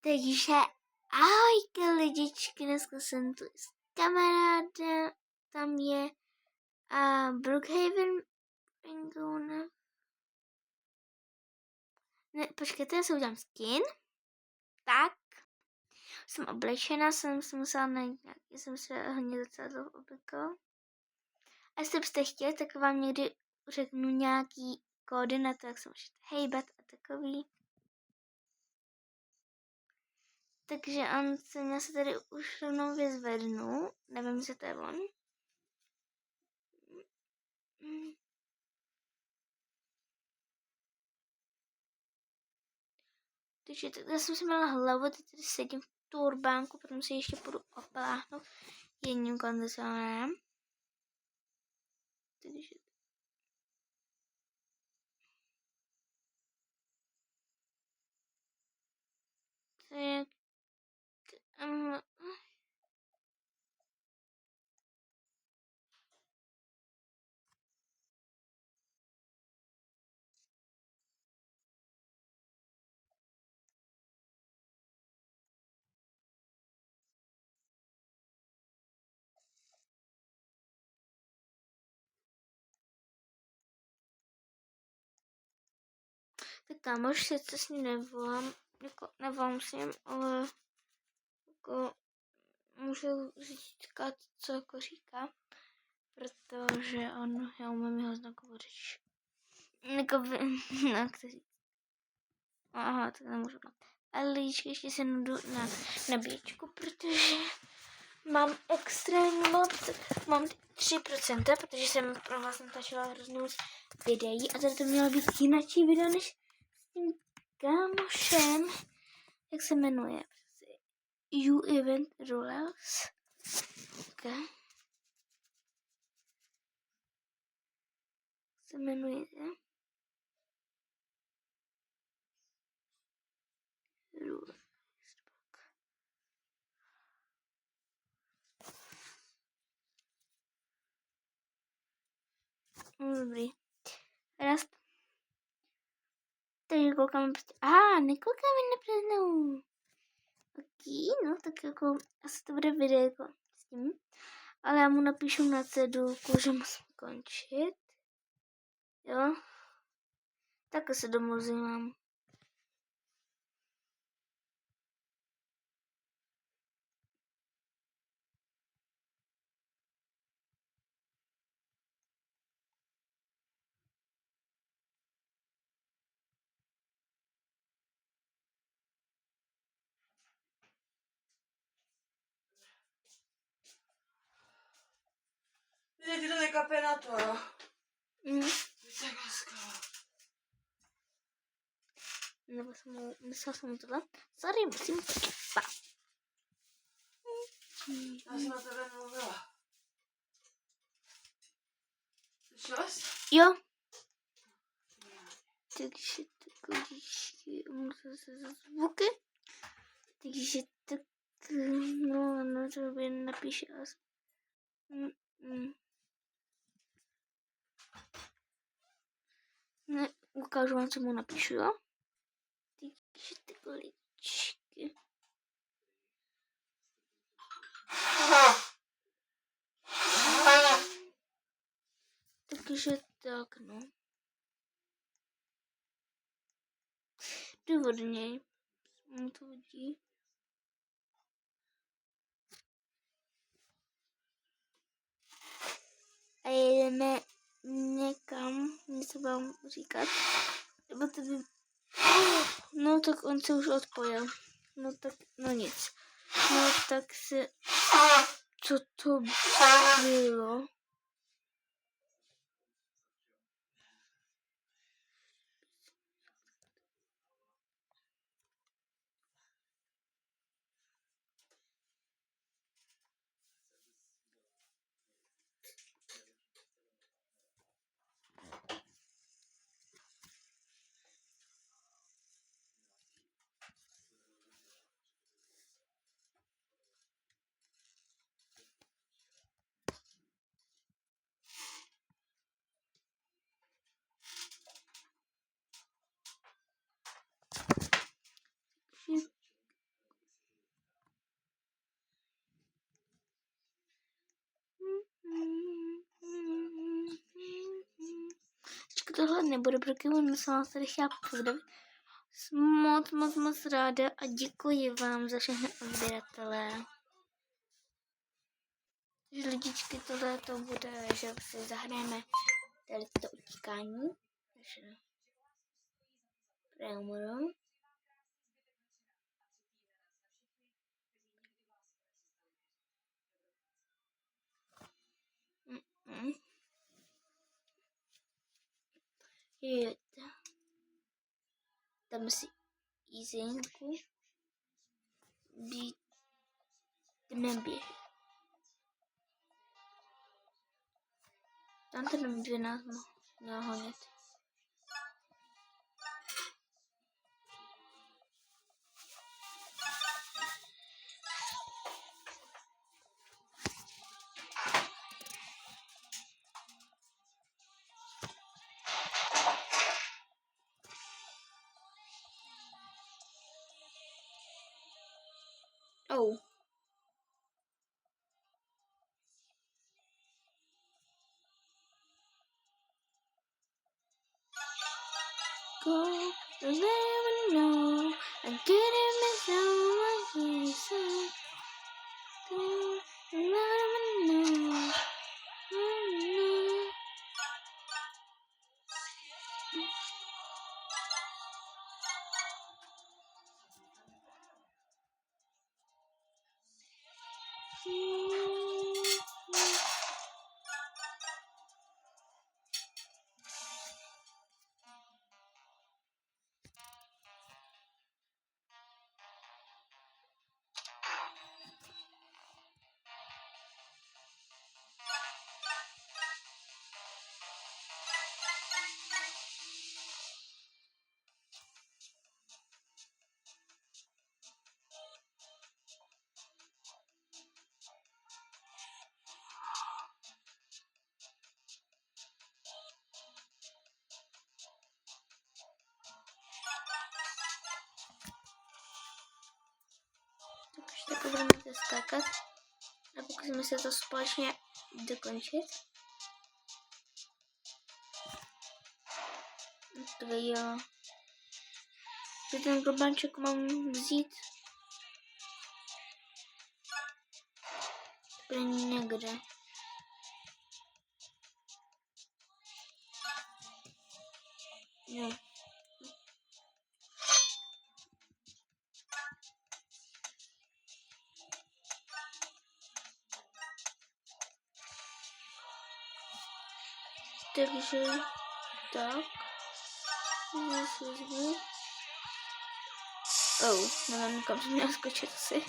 Takže ahojky lidičky, dneska jsem tu s kamarádem, tam je Brookhaven, ne, počkejte, já si udělám skin, tak, jsem oblečena, jsem si musela najít nějak, jsem se hodně docela dlouho oblíkala. A jestli byste chtěli, tak vám někdy řeknu nějaký kódy na to, jak se můžete hejbat a takový. Takže já se tady už rovnou vyzvednu, nevím, že to je on. Takže já jsem si měla hlavu, teď tady sedím v turbánku, potom si ještě půjdu opláchnout jedním kondicionérem. Takže to je tak kámoš sice s ním nevolám, jako nevolám s ním, ale jako můžu říkat, co jako říká, protože já umím jeho znakovou řeč. Jako no, kteří. Aha, tak nemůžu. Ale lidičky, ještě se jdu na nabíječku, protože mám extrémně moc, mám 3%, protože jsem pro vás natáčela hrozně moc videí a tady to mělo být jináčí video než s tím kámošem, jak se jmenuje, You Event Rules. Okay. Se jmenuje Rules. Dobrý. Raz. Takže koukám prostě. Nekoukáme na preznou. Ok, no tak jako asi to bude videjko s tím. Ale já mu napíšu na cedulku, že musím končit. Jo. Tak se domluvím. Ty to nekape na to, jo? Více nebo myslela jsem tohle. Sorry, musím spát. Já jsem na tebe mluvila. Slyšela jsi? Jo. Takže musím se za zvuky. Takže tak, no to by napíše asi. Ne, ukážu vám, co mu napíšu, jo? Takže ty ličky. Takže tak, no. Jdu od něj. On to vidí. A jedeme někam, něco vám říkat. Nebo to by... No tak on se už odpojil. No tak, no nic. No tak se... Co to bylo? tohle nebude, protože on se vás tady chtěla pozdravit. Jsem moc ráda a děkuji vám za všechny odběratele. Takže lidičky, tohle to bude, že si zahrajeme tady to utíkání. Takže Preumoru. Tam si jízenku. Být neběh. Tam ten 12 měl honit. Oh. Go, you'll never know. I didn't miss out my reason. You'll never know. Takže takhle budeme skákat a pokusíme se to společně dokončit. Tak jo. Ten globánček mám vzít. To není někde. Jo. Takže tak. Oh, nevím, kam jsem měla skočit asi.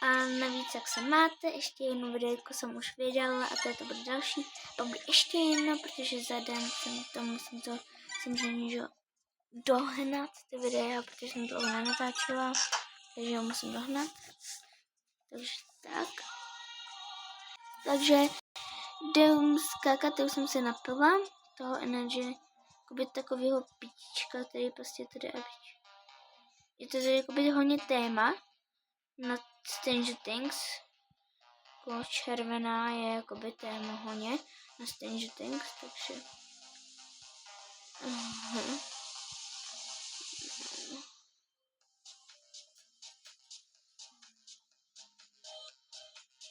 A navíc, jak se máte, ještě jedno videjko jsem už vydala a to bude další. Pak bude ještě jedno, protože za den musím to samozřejmě dohnat ty videa, protože jsem to nenatáčela, takže ho musím dohnat. Takže tak. Takže jdem skákat, už jsem se napila toho energy, jakoby takového pitíčka, který prostě tady je to tady jakoby hodně téma na Stranger Things. Jako červená je jakoby téma hodně na Stranger Things, takže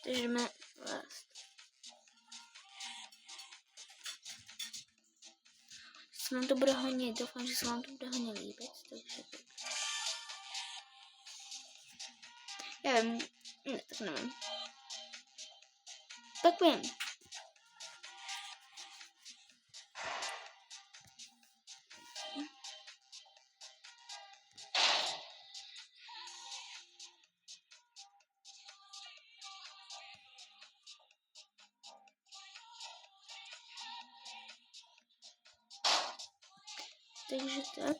takže jdeme vlastně. Se vám to bude hodně, doufám, že se vám to bude hodně líbit, takže tak. Já vím, ne, tak nevím. Tak vím. Takže tak.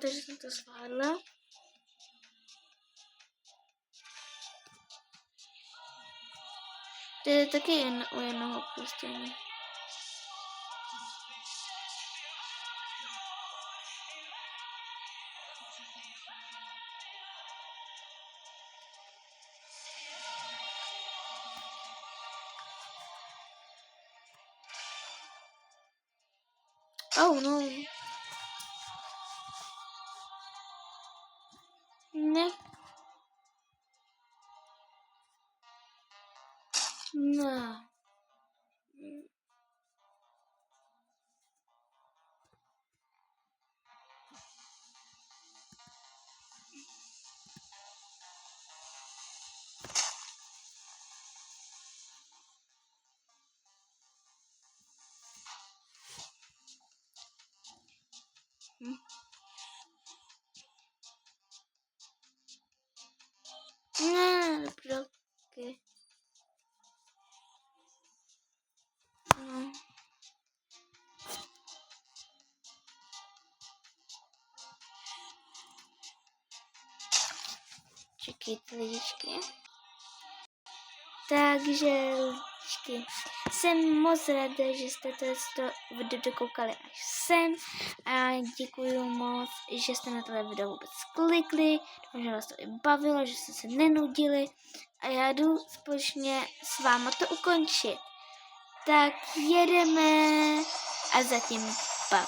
Takže jsem to zvládla. To je taky u jednoho prostě. Oh no. Ne. No. Ne, taky. No. Čekejte, lidičky. Takže, lidičky, jsem moc ráda, že jste to video dokoukali až sem a děkuji moc, že jste na tohle video vůbec klikli, doufám, že vás to i bavilo, že jste se nenudili a já jdu společně s váma to ukončit. Tak jedeme a zatím pa.